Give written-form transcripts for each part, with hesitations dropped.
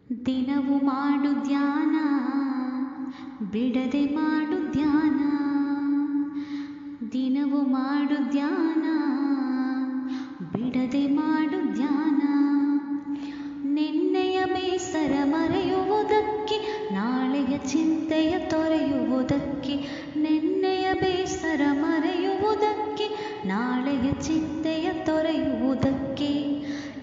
ದಿನವು ಮಾಡು ಧ್ಯಾನ, ಬಿಡದೆ ಮಾಡು ಧ್ಯಾನ. ದಿನವು ಮಾಡು ಧ್ಯಾನ, ಬಿಡದೆ ಮಾಡು ಧ್ಯಾನ. ನಿನ್ನೆಯ ಬೇಸರ ಮರೆಯುವುದಕ್ಕೆ, ನಾಳೆಯ ಚಿಂತೆಯ ತೊರೆಯುವುದಕ್ಕೆ. ನಿನ್ನೆಯ ಬೇಸರ ಮರೆಯುವುದಕ್ಕೆ, ನಾಳೆಯ ಚಿಂತೆಯ ತೊರೆಯುವುದಕ್ಕೆ.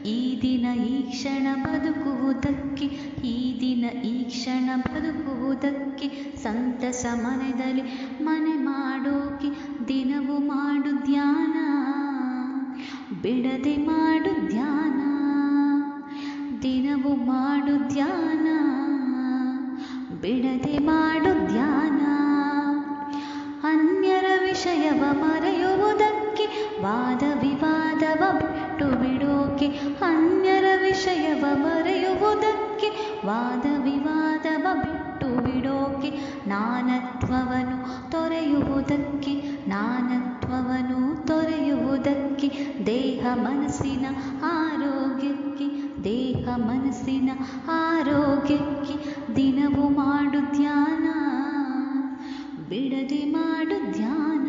ಈ ದಿನ ಈ ಕ್ಷಣ ಬದುಕುವುದಕ್ಕೆ, ಈ ದಿನ ಈ ಕ್ಷಣ ಬದುಕುವುದಕ್ಕೆ. ಸಂತಸ ಮನೆಯಲ್ಲಿ ಮನೆ ಮಾಡೋಕೆ. ದಿನವು ಮಾಡು ಧ್ಯಾನ, ಬಿಡದೆ ಮಾಡು ಧ್ಯಾನ. ದಿನವು ಮಾಡು ಧ್ಯಾನ, ಬಿಡದೆ ಮಾಡು ಧ್ಯಾನ. ಅನ್ಯರ ವಿಷಯವ ಮರೆಯುವುದಕ್ಕೆ, ವಾದ ವಿವಾದವ ಬಿಟ್ಟು ಬಿಡೋಕೆ. ಅನ್ಯರ ವಿಷಯವ ಮರೆಯುವುದಕ್ಕೆ, ವಾದ ವಿವಾದವ ಬಿಟ್ಟು ಬಿಡೋಕೆ. ನಾನತ್ವವನ್ನು ತೊರೆಯುವುದಕ್ಕೆ, ನಾನತ್ವವನ್ನು ತೊರೆಯುವುದಕ್ಕೆ. ದೇಹ ಮನಸ್ಸಿನ ಆರೋಗ್ಯಕ್ಕೆ, ದೇಹ ಮನಸ್ಸಿನ ಆರೋಗ್ಯಕ್ಕೆ. ದಿನವು ಮಾಡು ಧ್ಯಾನ, ಬಿಡದೆ ಮಾಡು ಧ್ಯಾನ.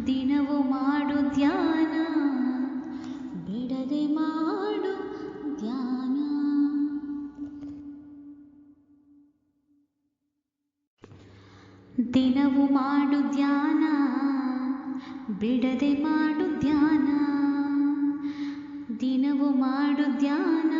ದಿನವು ಮಾಡು ಧ್ಯಾನ, ಬಿಡದೆ ಮಾಡು ಧ್ಯಾನ. ದಿನವು ಮಾಡು ಧ್ಯಾನ, ಬಿಡದೆ ಮಾಡು ಧ್ಯಾನ. ದಿನವು ಮಾಡು ಧ್ಯಾನ,